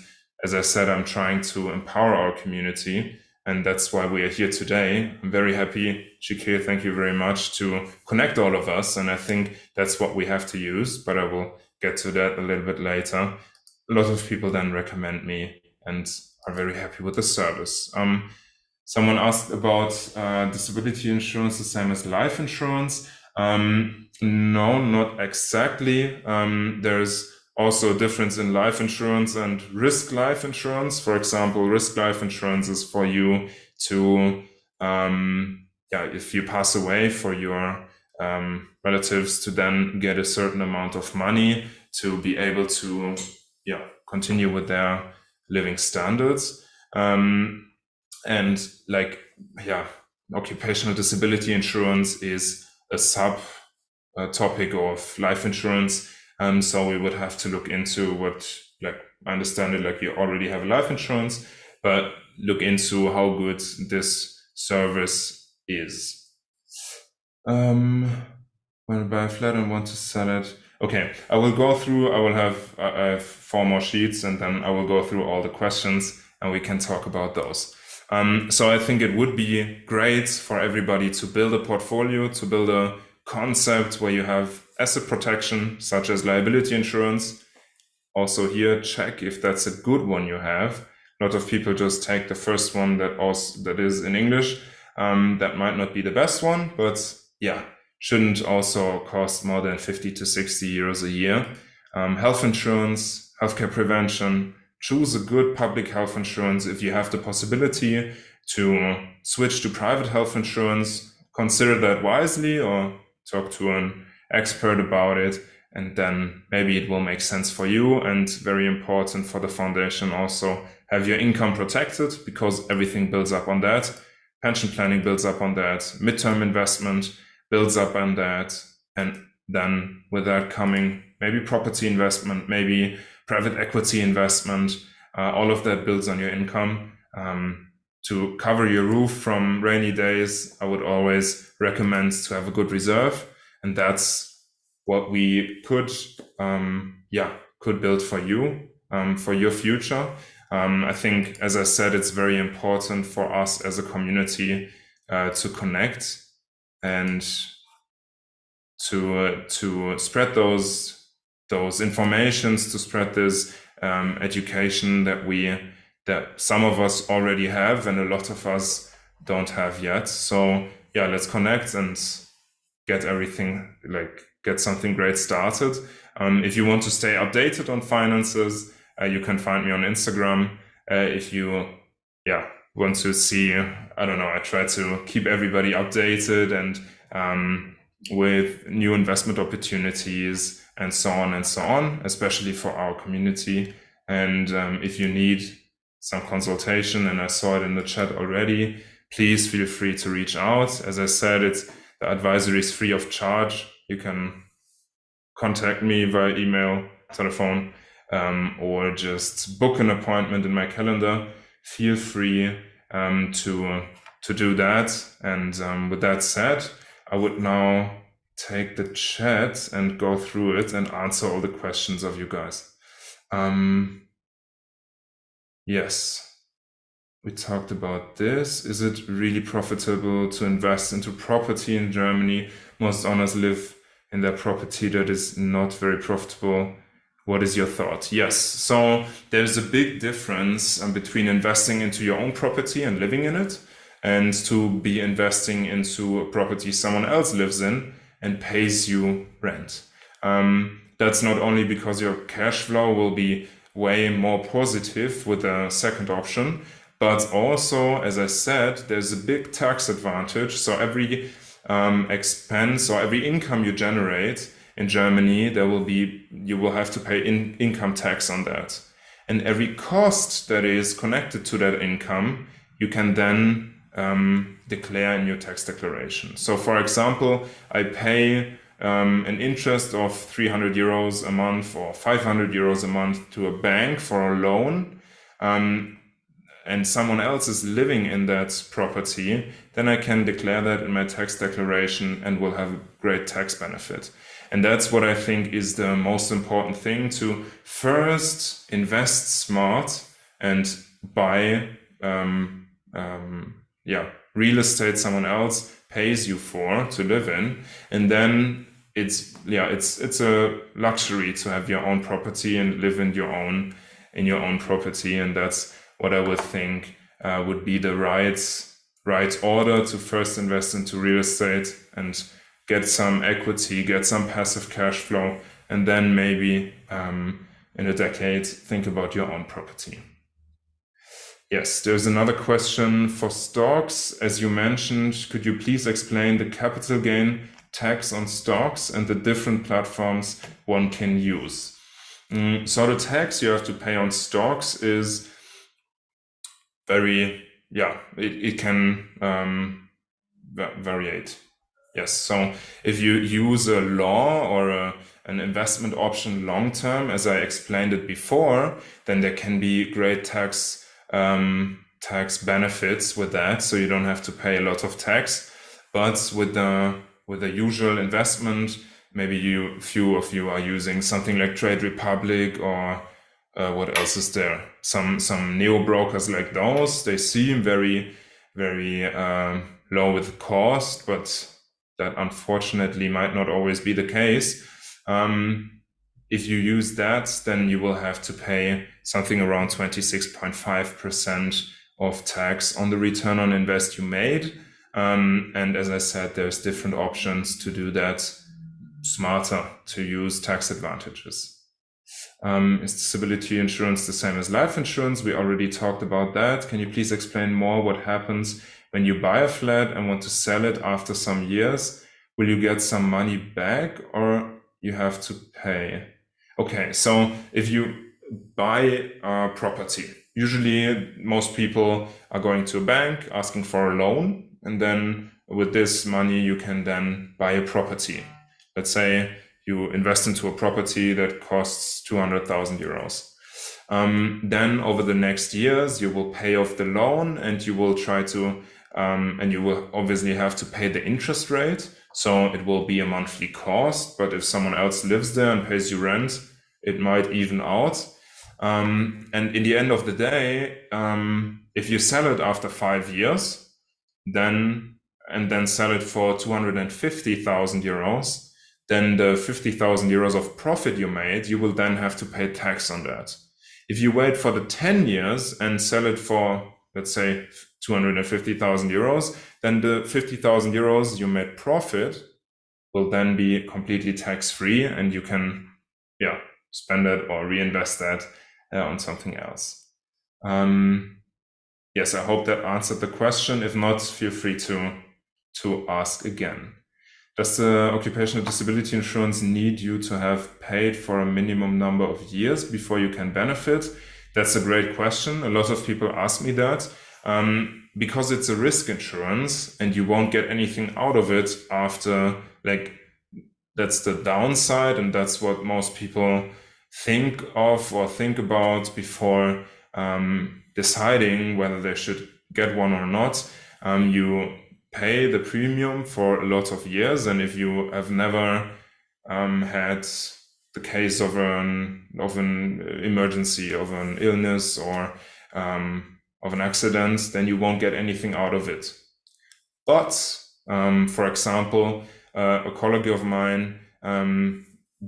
Speaker 1: as I said, I'm trying to empower our community. And that's why we are here today. I'm very happy, Chike, thank you very much, to connect all of us. And I think that's what we have to use, but I will get to that a little bit later. A lot of people then recommend me and are very happy with the service. Someone asked about disability insurance, the same as life insurance. No, not exactly. There's also a difference in life insurance and risk life insurance. For example, risk life insurance is for you to, if you pass away, for your relatives to then get a certain amount of money to be able to continue with their living standards. And like, occupational disability insurance is a sub topic of life insurance. So we would have to look into what, like, I understand it, like you already have life insurance, but look into how good this service is. When I buy a flat and want to sell it. Okay, I will go through, I have 4 more sheets, and then I will go through all the questions and we can talk about those. So I think it would be great for everybody to build a portfolio, to build a concept where you have asset protection, such as liability insurance. Also here, check if that's a good one you have. A lot of people just take the first one that is in English. That might not be the best one, but yeah, shouldn't also cost more than 50 to 60 euros a year. Health insurance, healthcare prevention. Choose a good public health insurance. If you have the possibility to switch to private health insurance, consider that wisely or talk to an expert about it, and then maybe it will make sense for you. And very important for the foundation also, have your income protected, because everything builds up on that. Pension planning builds up on that. Midterm investment builds up on that. And then with that coming maybe property investment, maybe private equity investment, all of that builds on your income. To cover your roof from rainy days, I would always recommend to have a good reserve. And that's what we could build for you, for your future. I think, as I said, it's very important for us as a community to connect and to spread those informations, to spread this education that some of us already have and a lot of us don't have yet. So yeah, let's connect and get everything, get something great started. If you want to stay updated on finances, you can find me on Instagram. If you want to see, I try to keep everybody updated and with new investment opportunities and so on, especially for our community. And if you need some consultation, and I saw it in the chat already, please feel free to reach out. As I said, the advisory is free of charge. You can contact me via email, telephone, or just book an appointment in my calendar. Feel free to do that. And with that said, I would now take the chat and go through it and answer all the questions of you guys. Yes, we talked about this. Is it really profitable to invest into property in Germany? Most owners live in their property that is not very profitable. What is your thought? Yes, so there's a big difference between investing into your own property and living in it, and to be investing into a property someone else lives in and pays you rent. That's not only because your cash flow will be way more positive with the second option, but also, as I said, there's a big tax advantage. So every expense or every income you generate in Germany, you will have to pay income tax on that. And every cost that is connected to that income, you can then declare in your tax declaration. So for example, I pay an interest of 300 euros a month or 500 euros a month to a bank for a loan, and someone else is living in that property, then I can declare that in my tax declaration and will have a great tax benefit. And that's what I think is the most important thing, to first invest smart and buy real estate someone else pays you for to live in, and then it's a luxury to have your own property and live in your own property. And that's what I would think would be the right order, to first invest into real estate and get some equity, get some passive cash flow, and then maybe in a decade think about your own property. Yes, there's another question for stocks. As you mentioned, could you please explain the capital gain tax on stocks and the different platforms one can use. So the tax you have to pay on stocks is very, it can variate. Yes, so if you use a law or an investment option long term, as I explained it before, then there can be great tax benefits with that, so you don't have to pay a lot of tax. But with the usual investment, maybe few of you are using something like Trade Republic or what else is there? Some neo brokers like those. They seem very, very low with cost, but that unfortunately might not always be the case. If you use that, then you will have to pay something around 26.5% of tax on the return on invest you made. And as I said, there's different options to do that smarter, to use tax advantages. Is disability insurance the same as life insurance? We already talked about that. Can you please explain more what happens when you buy a flat and want to sell it after some years? Will you get some money back or you have to pay? Okay, so if you buy a property, usually most people are going to a bank asking for a loan, and then with this money you can then buy a property. Let's say you invest into a property that costs 200,000 euros. Then over the next years, you will pay off the loan and you will try to, and you will obviously have to pay the interest rate. So it will be a monthly cost, but if someone else lives there and pays you rent, it might even out. And in the end of the day, if you sell it after 5 years, then sell it for 250,000 euros, then the 50,000 euros of profit you made, you will then have to pay tax on that. If you wait for the 10 years and sell it for, let's say, 250,000 euros, then the 50,000 euros you made profit will then be completely tax-free, and you can, spend it or reinvest that on something else. Yes, I hope that answered the question. If not, feel free to ask again. Does the occupational disability insurance need you to have paid for a minimum number of years before you can benefit? That's a great question. A lot of people ask me that. Because it's a risk insurance and you won't get anything out of it after, that's the downside, and that's what most people think of or think about before deciding whether they should get one or not. You pay the premium for a lot of years, and if you have never had the case of an emergency, of an illness, or of an accident, then you won't get anything out of it. But for example, a colleague of mine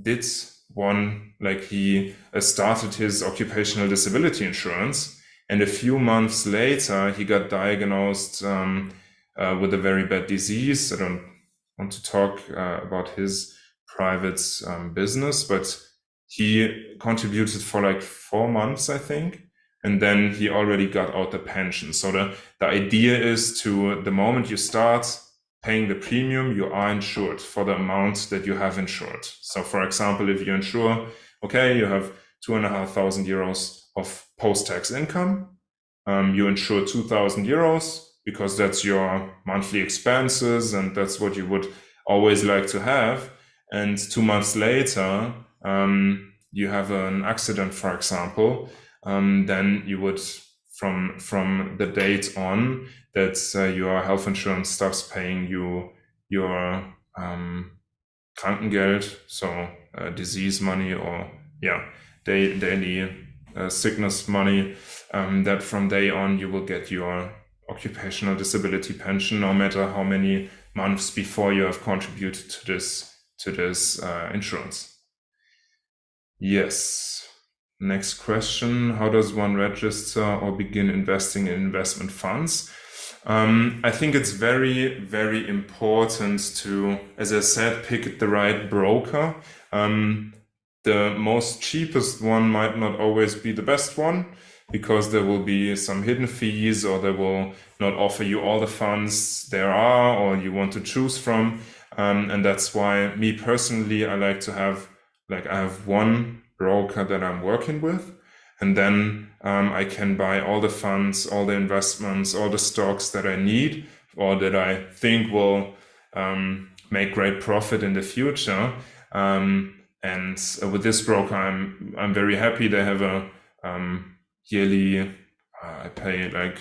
Speaker 1: did one, he started his occupational disability insurance, and a few months later he got diagnosed with a very bad disease. I don't want to talk about his private business, but he contributed for 4 months, I think, and then he already got out the pension. So the idea is to, the moment you start paying the premium, you are insured for the amount that you have insured. So for example, if you insure, you have 2,500 euros of post-tax income, you insure 2,000 euros, because that's your monthly expenses and that's what you would always like to have. And 2 months later, you have an accident, for example, then you would, from the date on that your health insurance stops paying you your Krankengeld, so disease money, or daily sickness money, that from day on you will get your occupational disability pension, no matter how many months before you have contributed to this insurance. Yes. Next question: how does one register or begin investing in investment funds? I think it's very, very important to, as I said, pick the right broker. The most cheapest one might not always be the best one, because there will be some hidden fees, or they will not offer you all the funds there are, or you want to choose from. And that's why me personally, I like to have, like, I have one broker that I'm working with, and then I can buy all the funds, all the investments, all the stocks that I need or that I think will make great profit in the future. And with this broker, I'm very happy. They have a yearly, I pay like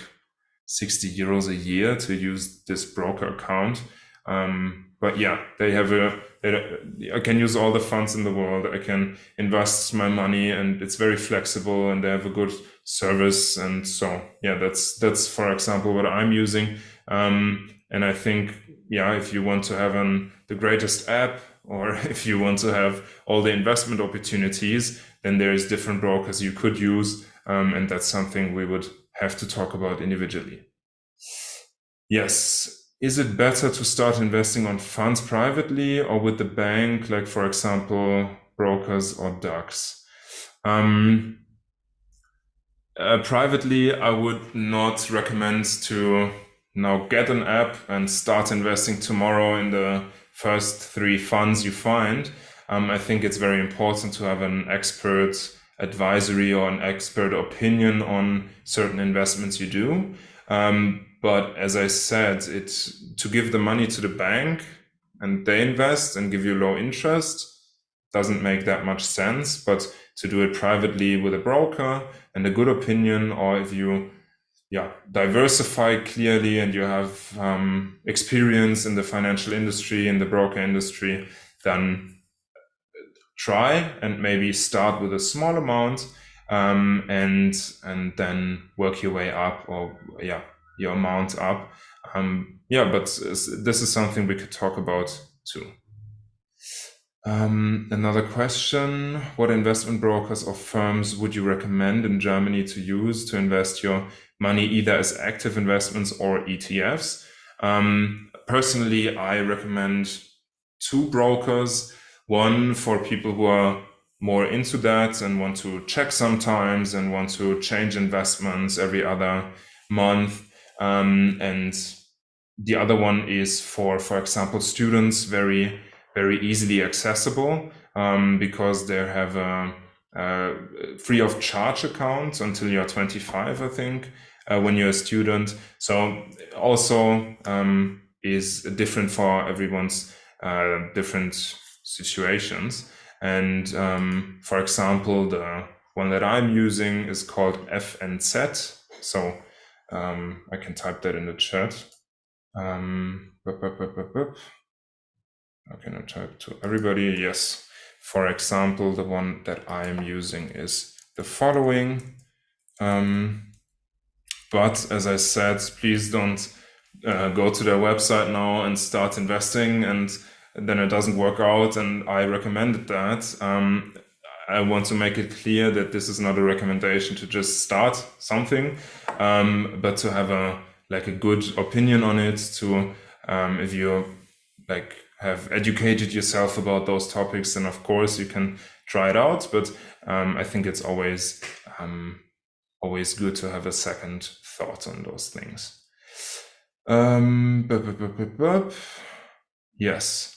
Speaker 1: 60 euros a year to use this broker account. But yeah, I can use all the funds in the world. I can invest my money, and it's very flexible, and they have a good service. And so, yeah, that's for example what I'm using. And I think, yeah, if you want to have the greatest app, or if you want to have all the investment opportunities, then there's different brokers you could use, and that's something we would have to talk about individually. Yes. Is it better to start investing on funds privately or with the bank, like, for example, brokers or DAX? Privately, I would not recommend to now get an app and start investing tomorrow in the first 3 funds you find. I think it's very important to have an expert advisory or an expert opinion on certain investments you do. But as I said, to give the money to the bank and they invest and give you low interest doesn't make that much sense. But to do it privately with a broker and a good opinion, or if you diversify clearly and you have experience in the financial industry, in the broker industry, then try and maybe start with a small amount and then work your way up, or your amount up. But this is something we could talk about too. Another question: what investment brokers or firms would you recommend in Germany to use to invest your money, either as active investments or ETFs? Personally, I recommend 2 brokers. One for people who are more into that and want to check sometimes and want to change investments every other month. And the other one is for example, students, very, very easily accessible, because they have a free of charge account until you're 25, I think, when you're a student. So also is different for everyone's different situations. And for example, the one that I'm using is called FNZ. So I can type that in the chat. How can I type to everybody? Yes. For example, the one that I am using is the following. But as I said, please don't go to their website now and start investing, and then it doesn't work out. And I recommended that. I want to make it clear that this is not a recommendation to just start something, but to have a good opinion on it. To if you have educated yourself about those topics, then of course you can try it out. But I think it's always good to have a second thought on those things. Yes.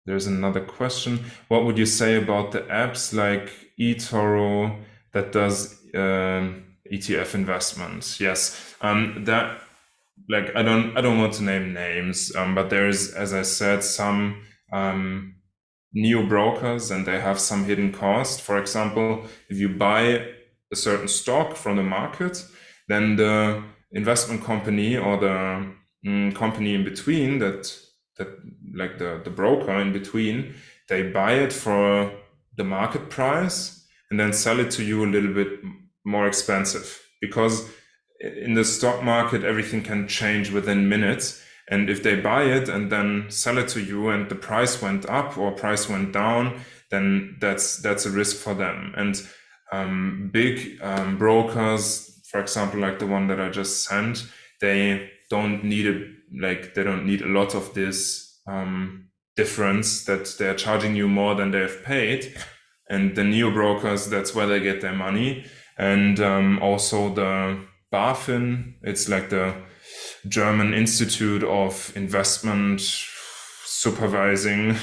Speaker 1: There's another question. What would you say about the apps like eToro that does ETF investments? Yes. That, I don't want to name names, but there is, as I said, some neo brokers, and they have some hidden cost. For example, if you buy a certain stock from the market, then the investment company or the company in between, that the broker in between, they buy it for the market price and then sell it to you a little bit more expensive, because in the stock market everything can change within minutes. And if they buy it and then sell it to you and the price went up or price went down, then that's a risk for them. And big brokers, for example, like the one that I just sent, they don't need a lot of this difference, that they're charging you more than they've paid. And the neo brokers, that's where they get their money. And also the BaFin, it's like the German Institute of Investment supervising,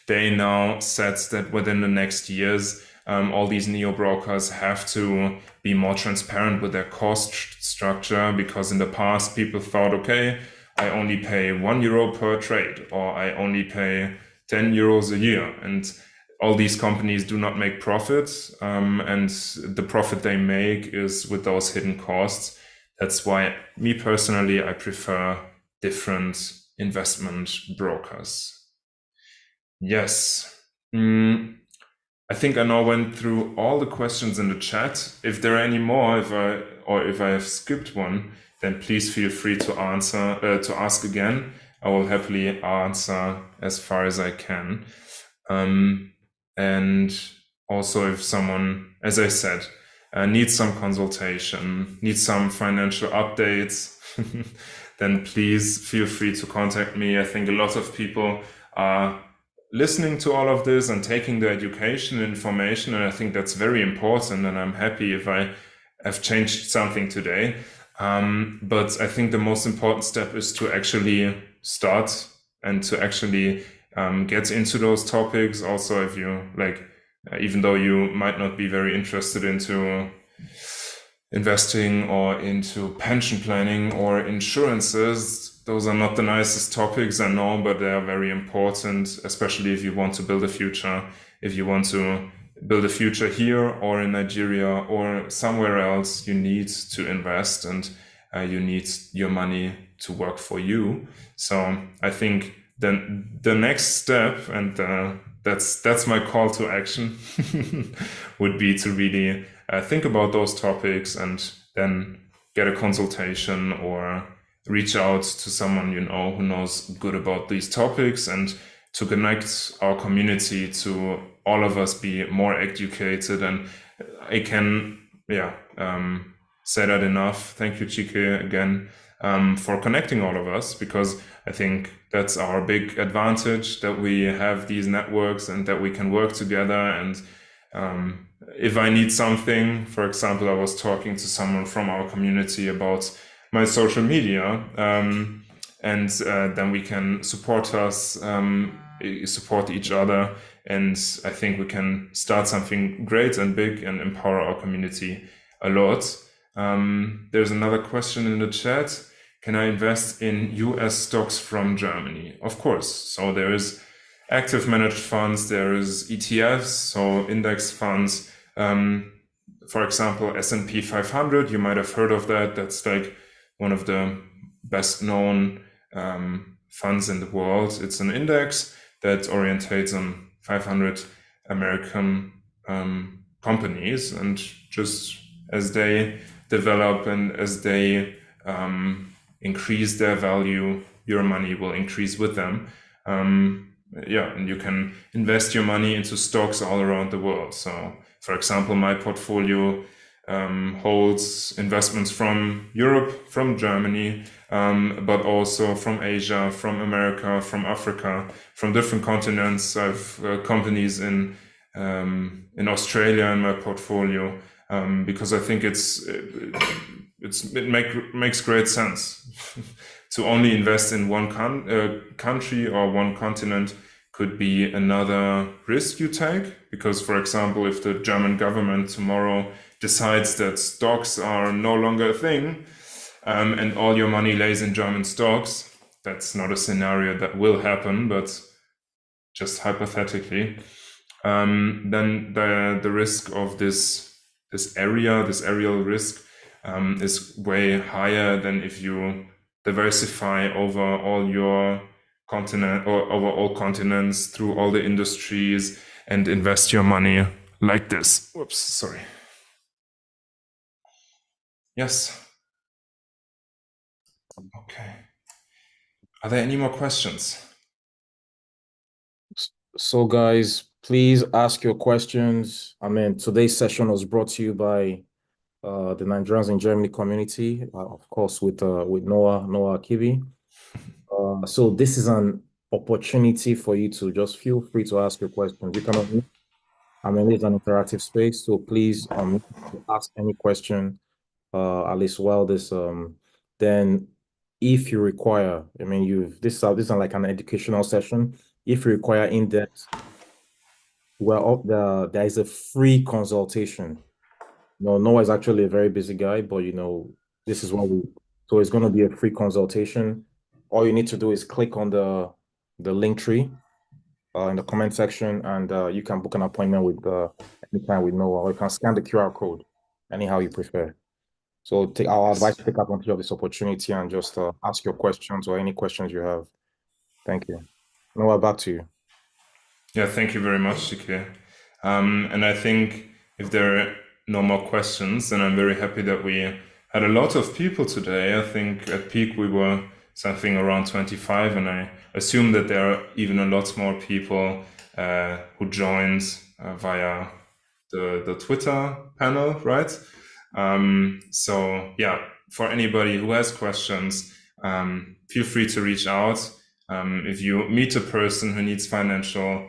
Speaker 1: they now said that within the next years, all these neo brokers have to be more transparent with their cost structure, because in the past people thought, okay, I only pay €1 per trade, or I only pay €10 a year, and all these companies do not make profits, and the profit they make is with those hidden costs. That's why, me personally, I prefer different investment brokers. Yes. I think I now went through all the questions in the chat. If there are any more, if I have skipped one, then please feel free to ask again. I will happily answer as far as I can. And also, if someone, as I said, needs some consultation, needs some financial updates, then please feel free to contact me. I think a lot of people are listening to all of this and taking the education and information, and I think that's very important, and I'm happy if I have changed something today. But I think the most important step is to actually start and to actually get into those topics. Also, if you like, even though you might not be very interested into investing or into pension planning or insurances, those are not the nicest topics, I know, but they are very important, especially if you want to build a future. If you want to build a future here or in Nigeria or somewhere else, you need to invest, and you need your money to work for you. So I think then the next step, and that's my call to action, would be to really think about those topics and then get a consultation or reach out to someone you know who knows good about these topics, and to connect our community to all of us be more educated. And I can say that enough. Thank you, Chike, again, for connecting all of us, because I think that's our big advantage, that we have these networks and that we can work together. And if I need something, for example, I was talking to someone from our community about my social media, and then we can support each other, and I think we can start something great and big and empower our community a lot. There's another question in the chat. Can I invest in US stocks from Germany? Of course. So there is active managed funds, there is ETFs, so index funds. For example, S&P 500, you might have heard of that. That's like one of the best known funds in the world. It's an index that orientates on 500 American companies, and just as they develop and as they increase their value, your money will increase with them. And you can invest your money into stocks all around the world. So, for example, my portfolio holds investments from Europe, from Germany, but also from Asia, from America, from Africa, from different continents. I have companies in Australia in my portfolio, because I think it makes great sense. To only invest in one country or one continent could be another risk you take, because, for example, if the German government tomorrow decides that stocks are no longer a thing, and all your money lays in German stocks, that's not a scenario that will happen, but just hypothetically, then the risk of this aerial risk is way higher than if you diversify over all your continent or over all continents through all the industries and invest your money like this. Whoops, sorry. Yes. Okay. Are there any more questions?
Speaker 3: So guys, please ask your questions. I mean, today's session was brought to you by the Nigerians in Germany community, of course, with Noah Akibi. So this is an opportunity for you to just feel free to ask your questions. You can, I mean, it's an interactive space, so please ask any question, at least while this, then if you require, I mean, this is like an educational session. If you require in-depth, there is a free consultation. No, Noah is actually a very busy guy, but this is so it's going to be a free consultation. All you need to do is click on the link tree in the comment section, and you can book an appointment with anytime with Noah, or you can scan the QR code, anyhow you prefer. So our advice to take advantage of this opportunity and just ask your questions or any questions you have. Thank you. Noah, back to you.
Speaker 1: Yeah, thank you very much, Chike. And I think if there are no more questions, then I'm very happy that we had a lot of people today. I think at peak we were something around 25, and I assume that there are even a lot more people who joined via the Twitter panel, right? So yeah, for anybody who has questions, feel free to reach out. If you meet a person who needs financial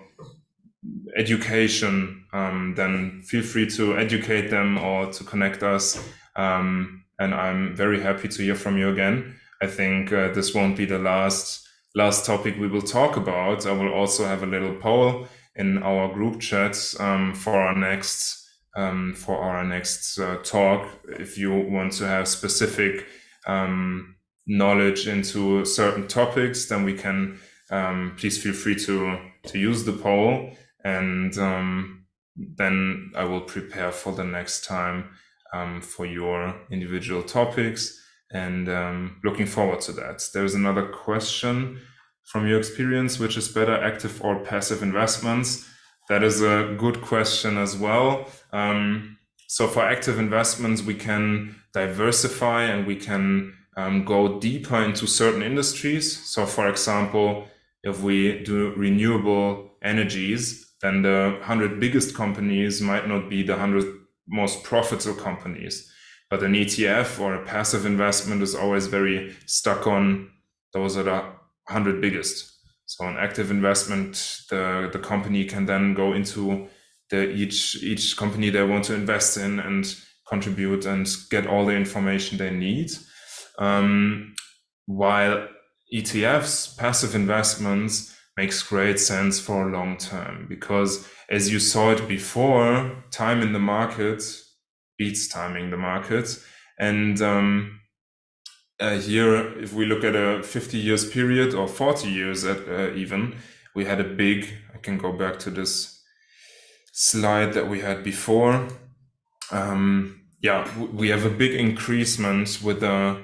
Speaker 1: education, then feel free to educate them or to connect us. And I'm very happy to hear from you again. I think this won't be the last topic we will talk about. I will also have a little poll in our group chats for our next talk. If you want to have specific knowledge into certain topics, then we can please feel free to use the poll, and then I will prepare for the next time for your individual topics, and looking forward to that. There's another question: from your experience, which is better, active or passive investments? That is a good question as well. So for active investments, we can diversify and we can go deeper into certain industries. So for example, if we do renewable energies, then the 100 biggest companies might not be the 100 most profitable companies. But an ETF or a passive investment is always very stuck on those are the 100 biggest. So an active investment, the company can then go into each company they want to invest in and contribute and get all the information they need. While ETFs, passive investments, makes great sense for long term, because as you saw it before, time in the market beats timing the market. And here, if we look at a 50 years period or 40 years even, we had a big, I can go back to this slide that we had before. We have a big increasement with the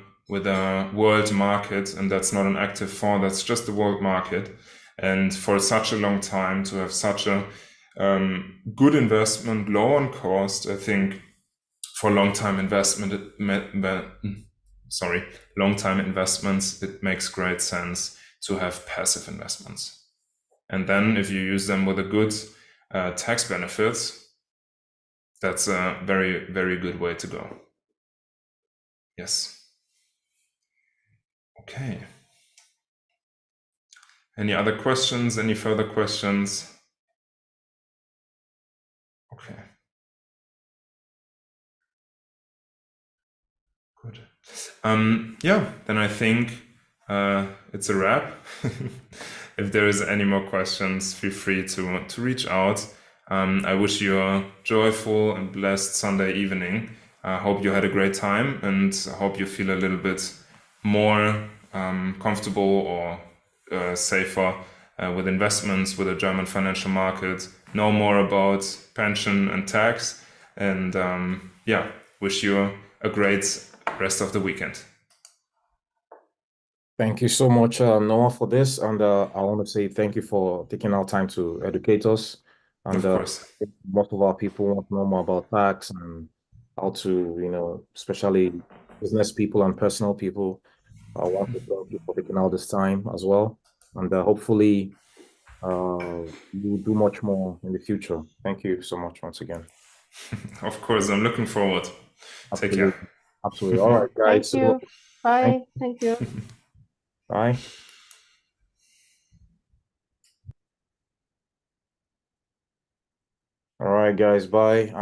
Speaker 1: world market, and that's not an active fund, that's just the world market. And for such a long time to have such a good investment, low on cost, I think for long-time investments, it makes great sense to have passive investments. And then if you use them with a good tax benefits, that's a very, very good way to go. Yes. Okay. Any other questions? Any further questions? Okay. Good. Then I think it's a wrap. If there is any more questions, feel free to reach out. I wish you a joyful and blessed Sunday evening. I hope you had a great time, and I hope you feel a little bit more comfortable or safer with investments, with the German financial market, know more about pension and tax, and wish you a great rest of the weekend.
Speaker 3: Thank you so much, Noah, for this, and I want to say thank you for taking our time to educate us. And
Speaker 1: of course,
Speaker 3: most of our people want to know more about tax and how to, especially business people and personal people. I want to thank you for taking all this time as well, and hopefully you'll do much more in the future. Thank you so much once again.
Speaker 1: Of course, I'm looking forward.
Speaker 3: Absolutely.
Speaker 1: Take care.
Speaker 3: Absolutely. All right, guys.
Speaker 4: Thank you. Bye. Thank you.
Speaker 3: Bye. All right, guys. Bye.